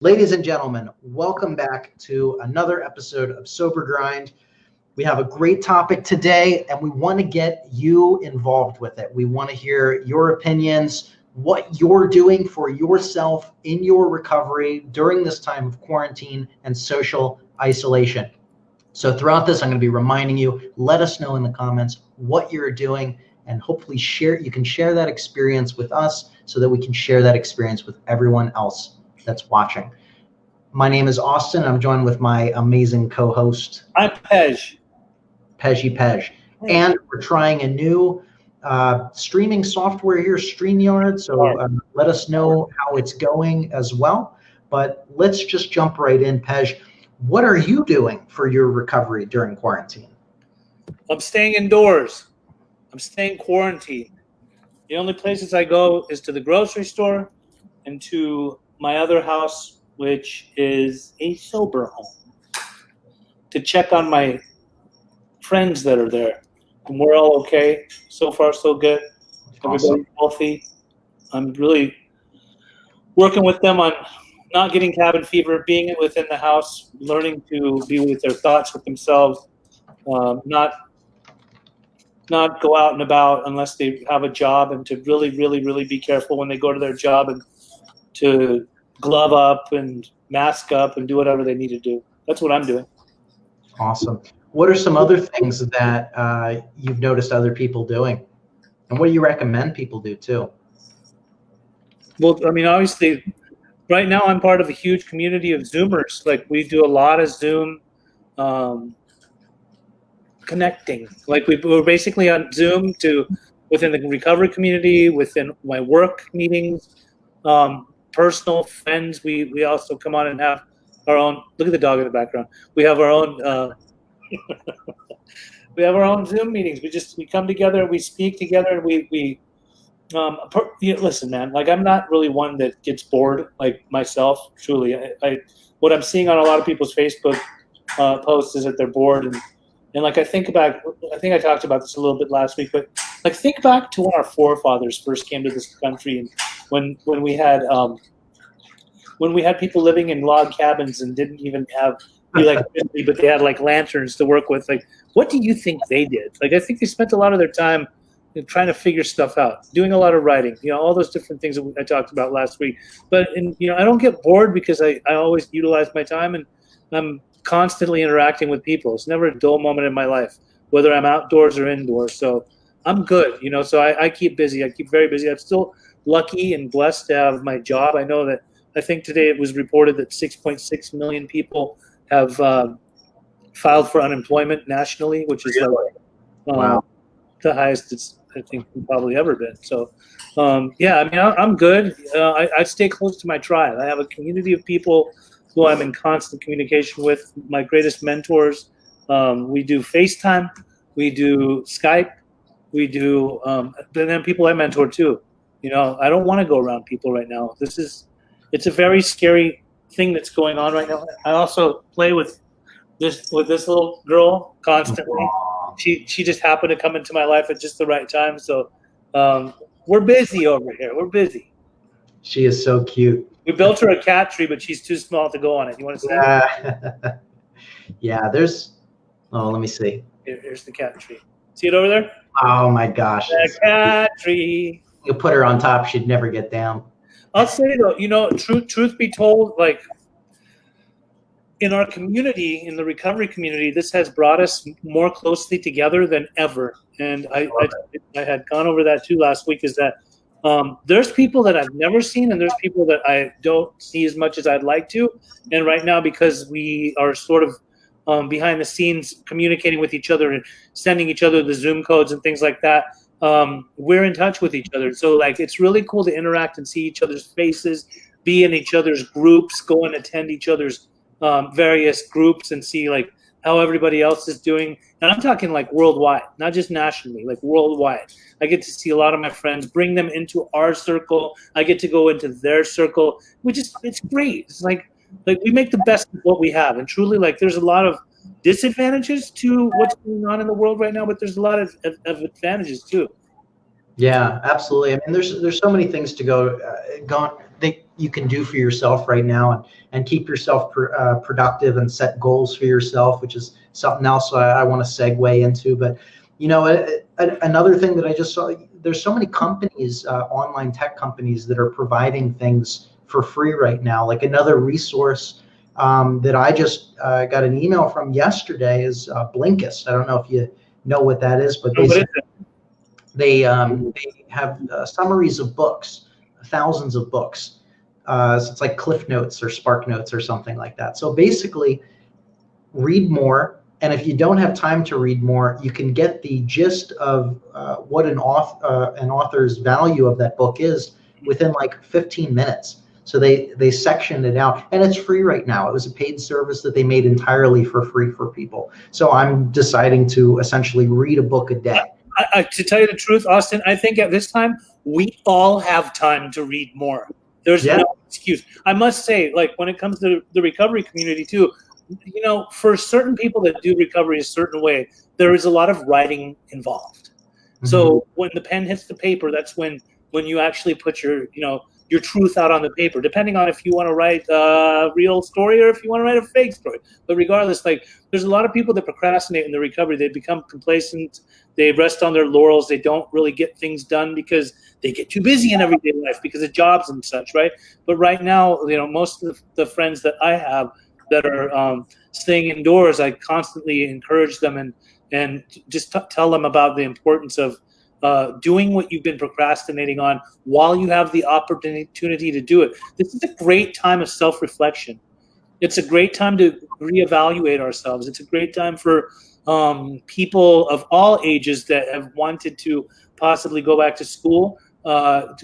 Ladies and gentlemen, welcome back to another episode of Sober Grind. We have a great topic today, and we want to get you involved with it. We want to hear your opinions, what you're doing for yourself in your recovery during this time of quarantine and social isolation. So throughout this, I'm going to be reminding you, let us know in the comments what you're doing, and hopefully you can share that experience with us so that we can share that experience with everyone else that's watching. My name is Austin. I'm joined with my amazing co-host. I'm Pej. Pej. And we're trying a new streaming software here, StreamYard. So let us know how it's going as well. But let's just jump right in, Pej. What are you doing for your recovery during quarantine? I'm staying indoors. I'm staying quarantined. The only places I go is to the grocery store and to my other house, which is a sober home, to check on my friends that are there. And we're all okay. So far, so good. Awesome. Everybody's healthy. I'm really working with them on not getting cabin fever, being within the house, learning to be with their thoughts with themselves, not go out and about unless they have a job, and to really, really, really be careful when they go to their job and to glove up and mask up and do whatever they need to do. That's what I'm doing. Awesome. What are some other things that you've noticed other people doing? And what do you recommend people do too? Well, I mean, obviously, right now I'm part of a huge community of Zoomers. Like, we do a lot of Zoom connecting. Like, we're basically on Zoom within the recovery community, within my work meetings, personal friends. We also come on and have our own. Look at the dog in the background. We have our own. We have our own Zoom meetings. We come together, we speak together, and we listen, man. Like, I'm not really one that gets bored, like myself. Truly, what I'm seeing on a lot of people's Facebook posts is that they're bored, and like I think I talked about this a little bit last week, but like think back to when our forefathers first came to this country, and when we had people living in log cabins and didn't even have electricity, but they had like lanterns to work with. Like, what do you think they did? Like, I think they spent a lot of their time trying to figure stuff out, doing a lot of writing, all those different things that I talked about last week. But I don't get bored because I always utilize my time, and I'm constantly interacting with people. It's never a dull moment in my life, whether I'm outdoors or indoors. So I'm good, so I keep busy. I keep very busy. I'm still lucky and blessed to have my job. I think today it was reported that 6.6 million people have filed for unemployment nationally, which is Wow. the highest it's I think probably ever been. So yeah, I mean, I'm good. I stay close to my tribe. I have a community of people who I'm in constant communication with, my greatest mentors. We do FaceTime, we do Skype, we do but then people I mentor too. I don't want to go around people right now. It's a very scary thing that's going on right now. I also play with this little girl constantly. She just happened to come into my life at just the right time. So we're busy over here. We're busy. She is so cute. We built her a cat tree, but she's too small to go on it. You want to see? Yeah, let me see. Here's the cat tree. See it over there? Oh my gosh. The cat tree. You put her on top, she'd never get down. I'll say though, truth be told, like, in our community, in the recovery community, this has brought us more closely together than ever. And I had gone over that too last week, is that there's people that I've never seen, and there's people that I don't see as much as I'd like to. And right now, because we are sort of behind the scenes communicating with each other and sending each other the Zoom codes and things like that, we're in touch with each other. So like, it's really cool to interact and see each other's faces, be in each other's groups, go and attend each other's various groups and see like how everybody else is doing. And I'm talking like worldwide, not just nationally, like worldwide. I get to see a lot of my friends, bring them into our circle. I get to go into their circle, it's great. It's like we make the best of what we have. And truly, like, there's a lot of disadvantages to what's going on in the world right now, but there's a lot of advantages too. Yeah, absolutely. I mean, there's so many things to go. you can do for yourself right now, and keep yourself productive and set goals for yourself, which is something else I want to segue into. But another thing that I just saw, there's so many companies, online tech companies, that are providing things for free right now. Like another resource that I just got an email from yesterday is Blinkist. I don't know if you know what that is, but they have summaries of books, thousands of books. So it's like Cliff Notes or Spark Notes or something like that. So basically, read more. And if you don't have time to read more, you can get the gist of what an author's value of that book is within like 15 minutes. So they sectioned it out, and it's free right now. It was a paid service that they made entirely for free for people. So I'm deciding to essentially read a book a day. To tell you the truth, Austin, I think at this time we all have time to read more. There's no excuse. I must say, like when it comes to the recovery community too, for certain people that do recovery a certain way, there is a lot of writing involved. Mm-hmm. So when the pen hits the paper, that's when you actually put your truth out on the paper, depending on if you want to write a real story or if you want to write a fake story. But regardless, like there's a lot of people that procrastinate in the recovery. They become complacent. They rest on their laurels. They don't really get things done because they get too busy in everyday life because of jobs and such, right? But right now, most of the friends that I have that are staying indoors, I constantly encourage them and just tell them about the importance of doing what you've been procrastinating on while you have the opportunity to do it. This is a great time of self-reflection. It's a great time to reevaluate ourselves. It's a great time for people of all ages that have wanted to possibly go back to school to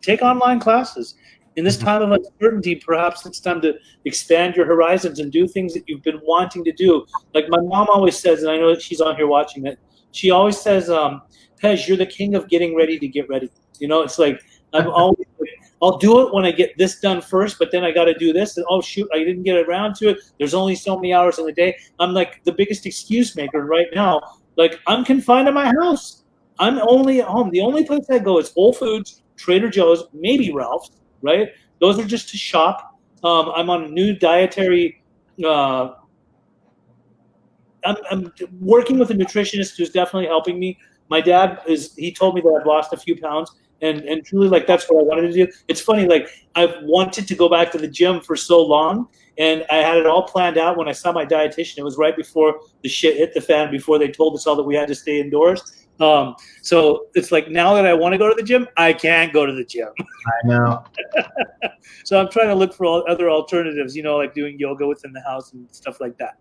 take online classes. In this time of uncertainty, perhaps it's time to expand your horizons and do things that you've been wanting to do. Like my mom always says, and I know that she's on here watching it, she always says, Pej, you're the king of getting ready to get ready. It's like I'll do it when I get this done first, but then I got to do this. And oh shoot, I didn't get around to it. There's only so many hours in the day. I'm like the biggest excuse maker right now. Like I'm confined to my house. I'm only at home. The only place I go is Whole Foods, Trader Joe's, maybe Ralph's. Right? Those are just to shop. I'm on a new dietary. I'm working with a nutritionist who's definitely helping me. My dad he told me that I've lost a few pounds, and truly, like, that's what I wanted to do. It's funny, like, I've wanted to go back to the gym for so long, and I had it all planned out. When I saw my dietitian, it was right before the shit hit the fan, before they told us all that we had to stay indoors. So it's like now that I want to go to the gym, I can't go to the gym. I know. So I'm trying to look for other alternatives, like doing yoga within the house and stuff like that.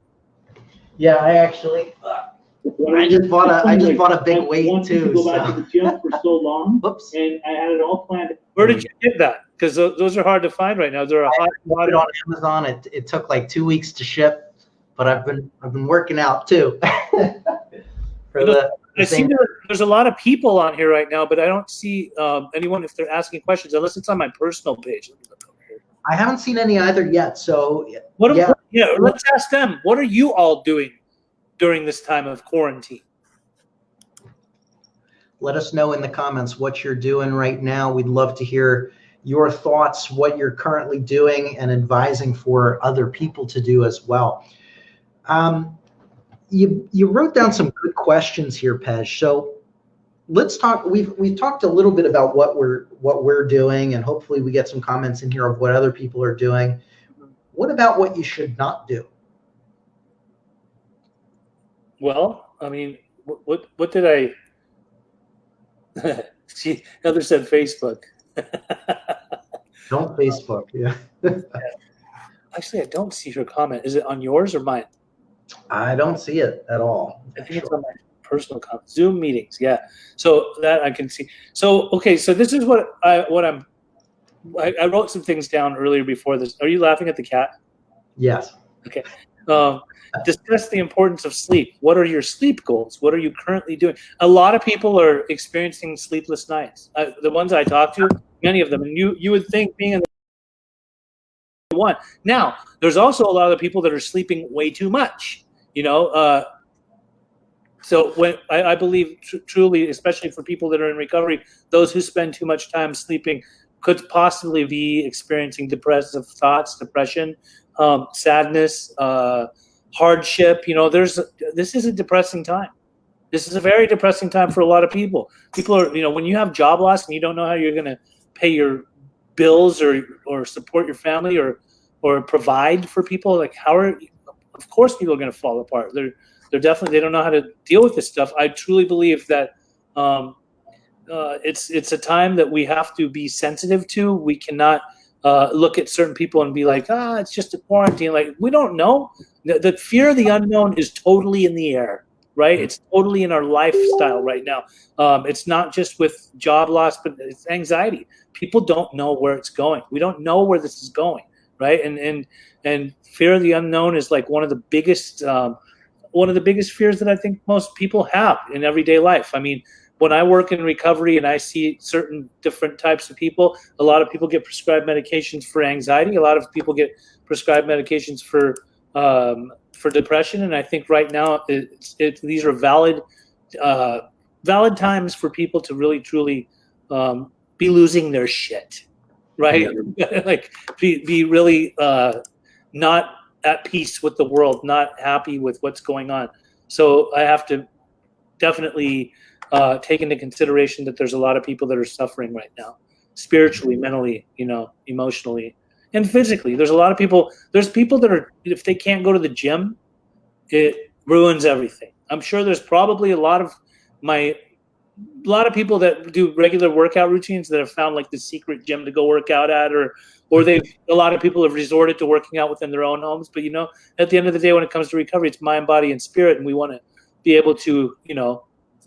Yeah, I actually, I just bought a big weight too. To go back to the gym for so long. Whoops. And I had it all planned. Where did you get that? Because those are hard to find right now. They're on Amazon. It took like 2 weeks to ship, but I've been working out too. I see there's a lot of people on here right now, but I don't see anyone if they're asking questions, unless it's on my personal page. I haven't seen any either yet. So let's ask them. What are you all doing during this time of quarantine? Let us know in the comments what you're doing right now. We'd love to hear your thoughts, what you're currently doing and advising for other people to do as well. You wrote down some good questions here, Pej. So let's talk. We've talked a little bit about what we're doing, and hopefully we get some comments in here of what other people are doing. What about what you should not do? Well, I mean, what did I? See, Heather said Facebook. Don't Facebook, yeah. Actually, I don't see her comment. Is it on yours or mine? I don't see it at all. I think it's on my personal comment. Zoom meetings, yeah. So that I can see. So okay, so this is what I wrote some things down earlier before this. Are you laughing at the cat? Yes. Okay. Discuss the importance of sleep. What are your sleep goals? What are you currently doing? A lot of people are experiencing sleepless nights. The ones I talk to, many of them, and you would think being in the one. Now, there's also a lot of people that are sleeping way too much. So when I believe truly, especially for people that are in recovery, those who spend too much time sleeping could possibly be experiencing depressive thoughts, depression, sadness, hardship. This is a depressing time. This is a very depressing time for a lot of people. People are, when you have job loss and you don't know how you're going to pay your bills or support your family or provide for people, like of course people are going to fall apart. They're definitely, they don't know how to deal with this stuff. I truly believe that it's a time that we have to be sensitive to. We cannot look at certain people and be like, it's just a quarantine. Like, we don't know. The fear of the unknown is totally in the air, right? It's totally in our lifestyle right now. It's not just with job loss, but it's anxiety. People don't know where it's going. We don't know where this is going, right? And fear of the unknown is like one of the biggest fears that I think most people have in everyday life. I mean, when I work in recovery and I see certain different types of people, a lot of people get prescribed medications for anxiety. A lot of people get prescribed medications for depression. And I think right now these are valid times for people to really, truly be losing their shit, right? Yeah. Like be really not at peace with the world, not happy with what's going on. So I have to definitely take into consideration that there's a lot of people that are suffering right now, spiritually, mentally, emotionally, and physically. There's a lot of people. There's people that are, if they can't go to the gym, it ruins everything. I'm sure there's probably a lot of people that do regular workout routines that have found like the secret gym to go work out at, or a lot of people have resorted to working out within their own homes. But at the end of the day, when it comes to recovery, it's mind, body, and spirit, and we want to be able to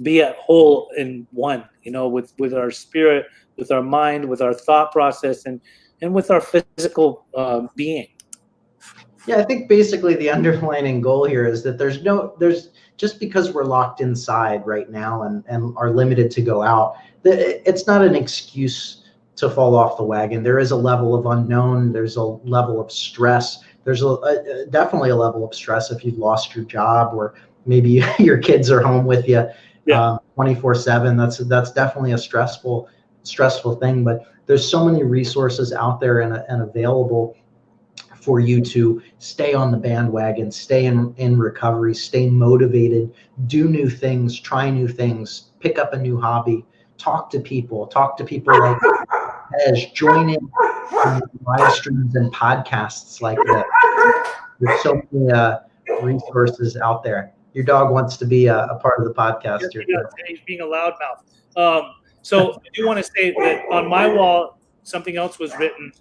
be at whole in one, with our spirit, with our mind, with our thought process, and with our physical being. Yeah, I think basically the underlining goal here is that there's just because we're locked inside right now and are limited to go out, it's not an excuse to fall off the wagon. There is a level of unknown. There's a level of stress. There's definitely a level of stress if you've lost your job, or maybe your kids are home with you 24/7. That's definitely a stressful thing. But there's so many resources out there and available for you to stay on the bandwagon, stay in recovery, stay motivated, do new things, try new things, pick up a new hobby, talk to people like Tej, join in live streams and podcasts like that. There's so many resources out there. Your dog wants to be a part of the podcast. He's being a loudmouth. So I do want to say that on my wall, something else was written.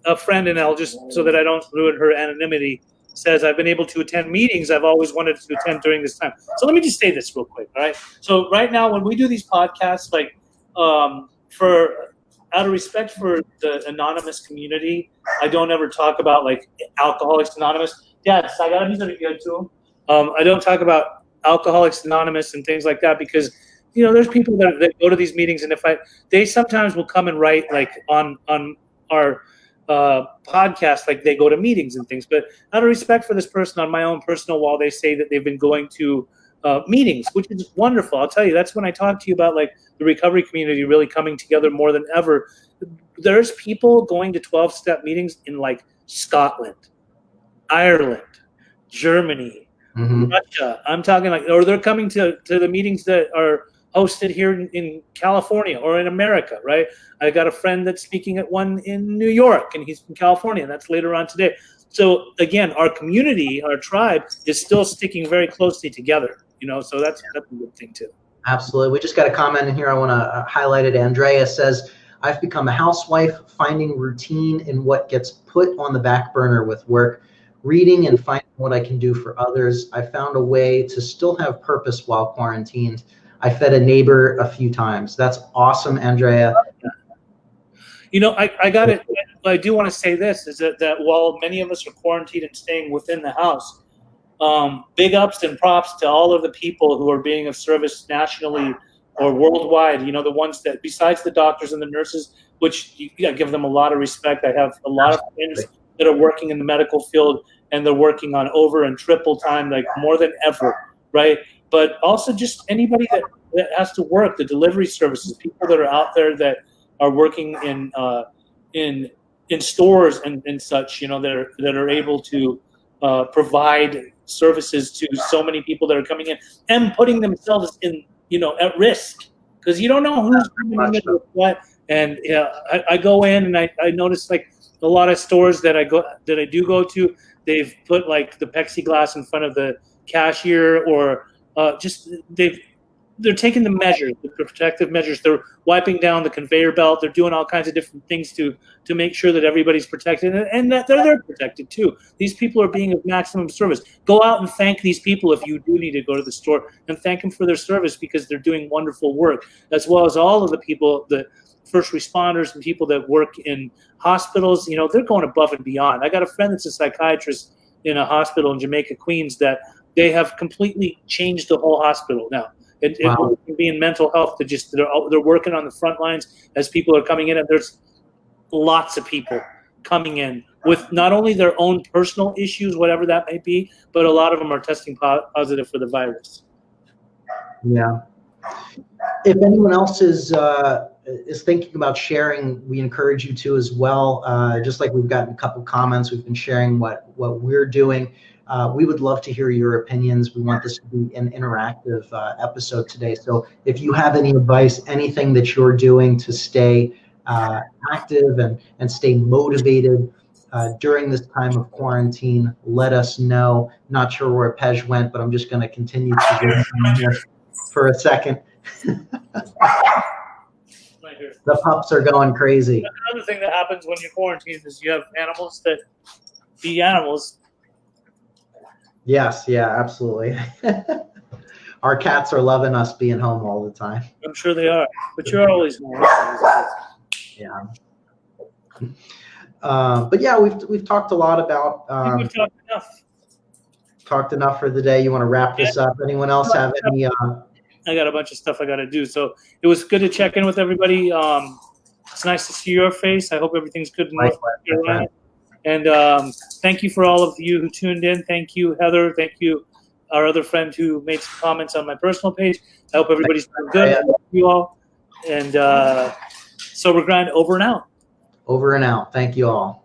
A friend, and I'll just, so that I don't ruin her anonymity, says, I've been able to attend meetings I've always wanted to attend during this time. So let me just say this real quick, all right? So right now, when we do these podcasts, like out of respect for the anonymous community, I don't ever talk about like Alcoholics Anonymous. Yes, I gotta be good too. I don't talk about Alcoholics Anonymous and things like that because there's people that go to these meetings, and they sometimes will come and write like on our podcast, like they go to meetings and things. But out of respect for this person, on my own personal wall, they say that they've been going to meetings, which is wonderful. I'll tell you, that's when I talk to you about like the recovery community really coming together more than ever. There's people going to 12-step meetings in like Scotland, Ireland, Germany, Russia. I'm talking like, or they're coming to the meetings that are hosted here in California or in America, right? I got a friend that's speaking at one in New York, and he's from California. That's later on today. So again, our community, our tribe is still sticking very closely together, so that's a good thing too. Absolutely. We just got a comment in here. I want to highlight it. Andrea says, I've become a housewife, finding routine in what gets put on the back burner with work, reading and finding what I can do for others. I found a way to still have purpose while quarantined. I fed a neighbor a few times. That's awesome, Andrea. I do want to say this, is that while many of us are quarantined and staying within the house, big ups and props to all of the people who are being of service nationally or worldwide, the ones that, besides the doctors and the nurses, which I give them a lot of respect. I have a lot of friends that are working in the medical field, and they're working on over and triple time, like more than ever, right? But also just anybody that has to work, the delivery services, people that are out there that are working in stores and such, that are able to provide services to so many people that are coming in and putting themselves in, at risk, because you don't know who's coming in with what. And I go in and I notice like a lot of stores that I do go to, they've put like the plexiglass in front of the cashier, or they're taking the measures, the protective measures. They're wiping down the conveyor belt. They're doing all kinds of different things to make sure that everybody's protected and that they're protected too. These people are being of maximum service. Go out and thank these people if you do need to go to the store, and thank them for their service, because they're doing wonderful work, as well as all of the people, the first responders and people that work in hospitals. They're going above and beyond. I got a friend that's a psychiatrist in a hospital in Jamaica, Queens, that they have completely changed the whole hospital now. It can be in mental health. They're working on the front lines as people are coming in, and there's lots of people coming in with not only their own personal issues, whatever that may be, but a lot of them are testing positive for the virus. Yeah. If anyone else is thinking about sharing, we encourage you to as well. Just like we've gotten a couple comments, we've been sharing what we're doing. We would love to hear your opinions. We want this to be an interactive episode today. So if you have any advice, anything that you're doing to stay active and stay motivated during this time of quarantine, let us know. Not sure where Pej went, but I'm just going to continue to go here for a second. Right here. The pups are going crazy. Another thing that happens when you're quarantined is you have animals that be animals. Yes, yeah, absolutely. Our cats are loving us being home all the time. I'm sure they are, but you're always home. Yeah. But yeah, we've talked a lot about. I think we've talked enough. Talked enough for the day. You want to wrap this up? Anyone else have any? I got a bunch of stuff I got to do, so it was good to check in with everybody. It's nice to see your face. I hope everything's good in North Carolina. And thank you for all of you who tuned in. Thank you, Heather. Thank you, our other friend who made some comments on my personal page. I hope everybody's doing good. Thank you all. And Sober Grind, over and out. Over and out. Thank you all.